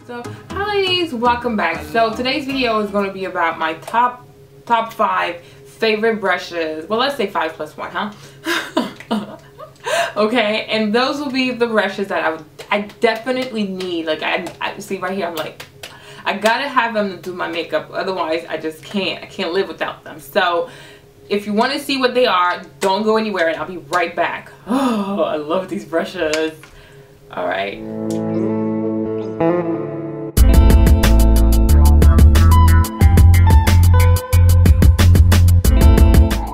So hi ladies, welcome back. So today's video is going to be about my top 5 favorite brushes. Well, let's say 5 plus 1, huh? Okay, and those will be the brushes that I definitely need. Like I see right here, I'm like, I gotta have them to do my makeup, otherwise I just can't. I can't live without them. So if you want to see what they are, don't go anywhere and I'll be right back. Oh, I love these brushes. All right.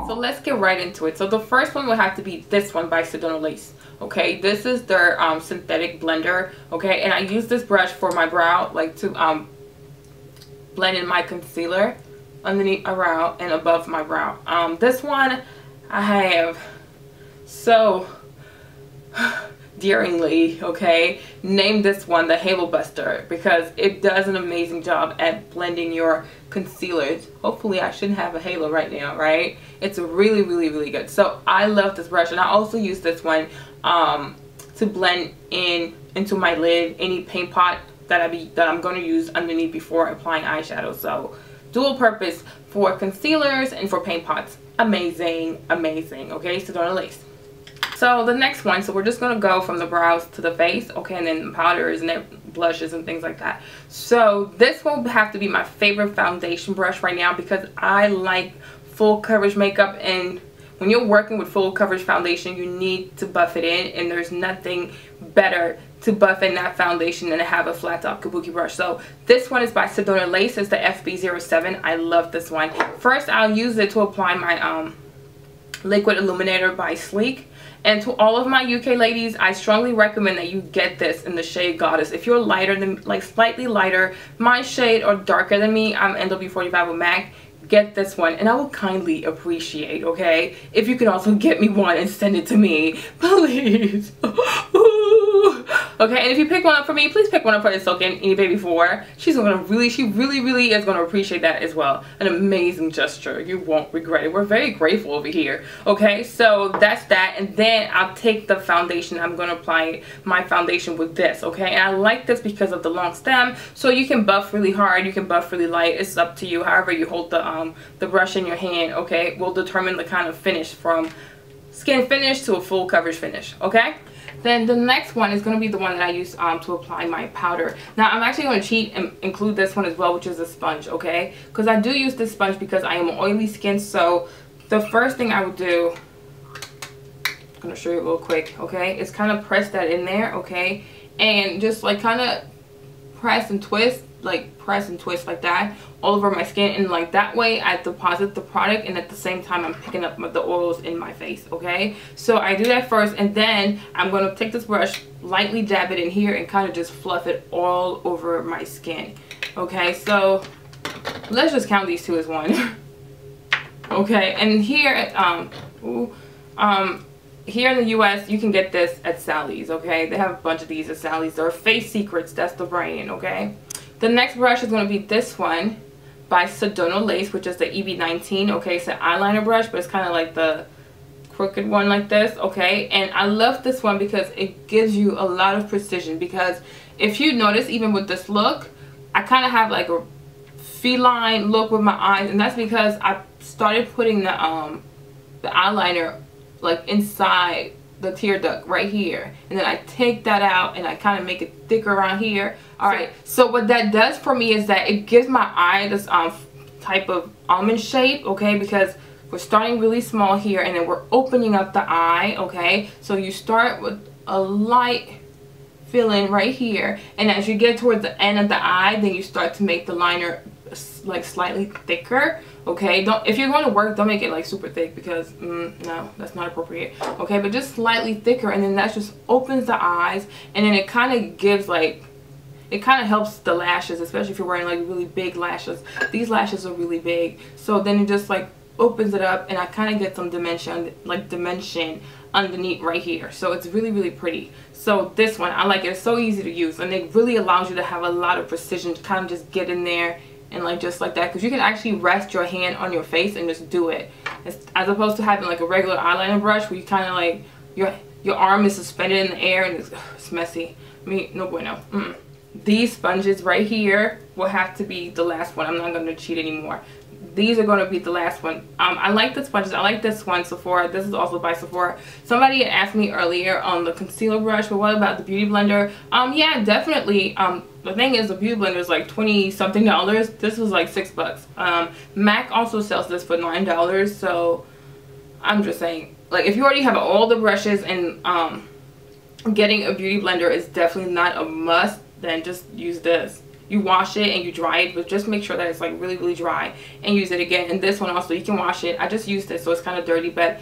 So let's get right into it. So the first one will have to be this one by Sedona Lace. Okay, this is their synthetic blender. Okay, and I use this brush for my brow, like to blend in my concealer underneath, around, and above my brow. This one I have so daringly, okay, named this one the Halo Buster because it does an amazing job at blending your concealers. Hopefully I shouldn't have a halo right now, right? It's really good. So I love this brush, and I also use this one to blend into my lid any paint pot that I'm going to use underneath before applying eyeshadow. So dual purpose for concealers and for paint pots. Amazing. Okay, Sedona Lace. So the next one, so we're just going to go from the brows to the face, okay, and then powders and then blushes and things like that. So this will have to be my favorite foundation brush right now because I like full coverage makeup, and when you're working with full coverage foundation, you need to buff it in, and there's nothing better to buff in that foundation than to have a flat top kabuki brush. So this one is by Sedona Lace. It's the FB07. I love this one. First, I'll use it to apply my liquid illuminator by Sleek. And to all of my UK ladies, I strongly recommend that you get this in the shade Goddess. If you're lighter than, like slightly lighter, my shade, or darker than me, I'm NW45 with MAC, get this one, and I will kindly appreciate, okay, if you can also get me one and send it to me, please. Okay, and if you pick one up for me, please pick one up for the Silken Any Baby 4. She really is gonna appreciate that as well. An amazing gesture. You won't regret it. We're very grateful over here. Okay, so that's that, and then I'll take the foundation. I'm gonna apply my foundation with this, okay? And I like this because of the long stem, so you can buff really hard, you can buff really light. It's up to you. However you hold the brush in your hand, okay, will determine the kind of finish, from skin finish to a full coverage finish, okay? Then the next one is going to be the one that I use to apply my powder. Now I'm actually going to cheat and include this one as well, which is a sponge, okay? Because I do use this sponge because I am oily skin. So the first thing I would do, I'm going to show you real quick, okay, is kind of press that in there, okay, and just like kind of press and twist like that all over my skin, and like that way I deposit the product, and at the same time I'm picking up the oils in my face, okay? So I do that first, and then I'm going to take this brush, lightly dab it in here, and kind of just fluff it all over my skin, okay? So let's just count these two as one. Okay, and here here in the US, you can get this at Sally's, okay? They have a bunch of these at Sally's. They're Face Secrets, that's the brand, okay? The next brush is going to be this one by Sedona Lace, which is the EB19, okay? It's an eyeliner brush, but it's kind of like the crooked one like this, okay? And I love this one because it gives you a lot of precision, because if you notice, even with this look, I kind of have like a feline look with my eyes, and that's because I started putting the eyeliner like inside the tear duct right here, and then I take that out and I kind of make it thicker around here. Alright, so what that does for me is that it gives my eye this type of almond shape, okay, because we're starting really small here and then we're opening up the eye, okay? So you start with a light fill-in right here, and as you get towards the end of the eye, then you start to make the liner like slightly thicker, okay? If you're going to work, don't make it like super thick, because no, that's not appropriate, okay? But just slightly thicker, and then that just opens the eyes, and then it kind of gives like, it kind of helps the lashes, especially if you're wearing like really big lashes. These lashes are really big, so then it just like opens it up, and I kind of get some dimension underneath right here. So it's really pretty. So this one, I like it. It's so easy to use, and it really allows you to have a lot of precision to kind of just get in there and like just like that, because you can actually rest your hand on your face and just do it, as opposed to having like a regular eyeliner brush where you kind of like your arm is suspended in the air and it's messy. I mean, no bueno. these sponges right here will have to be the last one. I'm not going to cheat anymore. These are going to be the last one. I like the sponges. I like this one, Sephora. This is also by Sephora. Somebody had asked me earlier on the concealer brush, but what about the beauty blender? Yeah, definitely. The thing is, the beauty blender is like $20-something. This was like $6. MAC also sells this for $9. So I'm just saying, like, if you already have all the brushes and getting a beauty blender is definitely not a must, then just use this. You wash it and you dry it, but just make sure that it's like really, really dry and use it again. And this one also, you can wash it. I just used it, so it's kind of dirty, but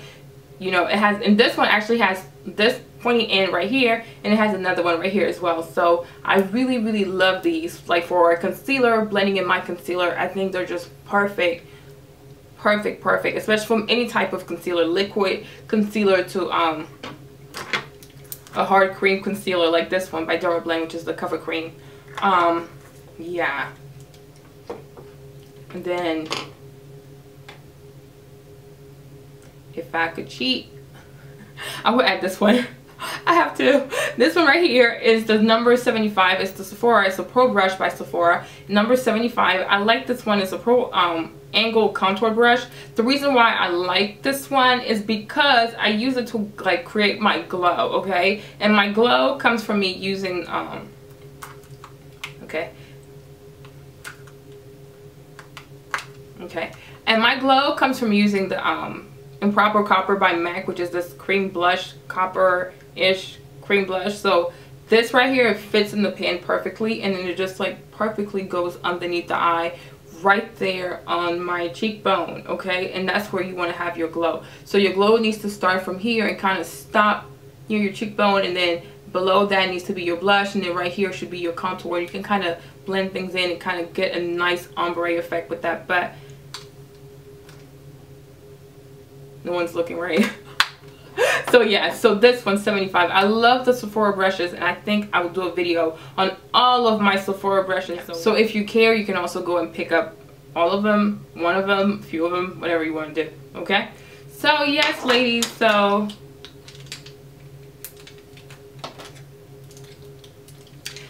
you know, it has, and this one actually has this pointy end right here, and it has another one right here as well. So I really, really love these. Like for a concealer, blending in my concealer, I think they're just perfect. Perfect, perfect, especially from any type of concealer, liquid concealer to a hard cream concealer like this one by Dermablend, which is the Cover Cream. Yeah. And then if I could cheat, I would add this one. I have to. This one right here is the number 75. It's the Sephora. It's a Pro Brush by Sephora. Number 75. I like this one. It's a Pro Angle Contour Brush. The reason why I like this one is because I use it to like create my glow, okay? And my glow comes from me using okay, and my glow comes from using the Improper Copper by MAC, which is this cream blush, copper-ish cream blush. So this right here, it fits in the pan perfectly, and then it just like perfectly goes underneath the eye, right there on my cheekbone, okay? And that's where you want to have your glow. So your glow needs to start from here and kind of stop near your cheekbone, and then below that needs to be your blush, and then right here should be your contour. You can kind of blend things in and kind of get a nice ombre effect with that, but no one's looking, right? So yeah, so this one's 75. I love the Sephora brushes, and I think I will do a video on all of my Sephora brushes. So if you care, you can also go and pick up all of them, one of them, a few of them, whatever you want to do, okay? So yes, ladies, so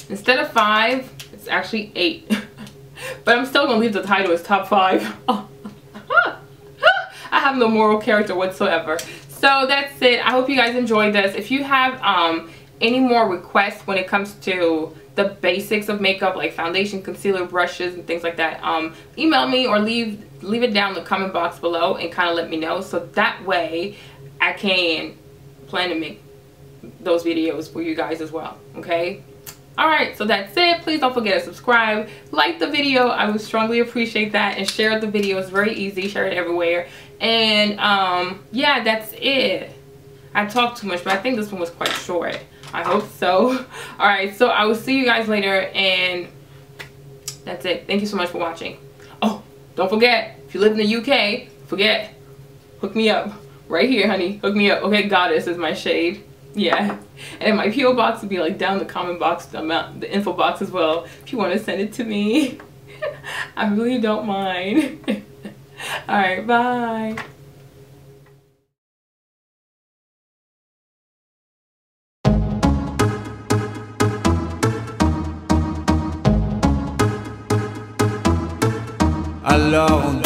instead of 5, it's actually 8. But I'm still gonna leave the title as top 5. I have no moral character whatsoever. So that's it. I hope you guys enjoyed this. If you have any more requests when it comes to the basics of makeup, like foundation, concealer, brushes, and things like that, email me or leave it down in the comment box below and kind of let me know, so that way I can plan to make those videos for you guys as well, okay? Alright, so that's it. Please don't forget to subscribe, like the video, I would strongly appreciate that, and share the video. It's very easy, share it everywhere. And yeah, that's it. I talked too much, but I think this one was quite short. I hope so. Alright, so I will see you guys later, and that's it. Thank you so much for watching. Oh, don't forget, if you live in the UK, hook me up. Right here, honey. Hook me up. Okay, Goddess is my shade. Yeah, and my PO box will be like down the comment box, the info box as well, if you want to send it to me. I really don't mind. Alright, bye. Alors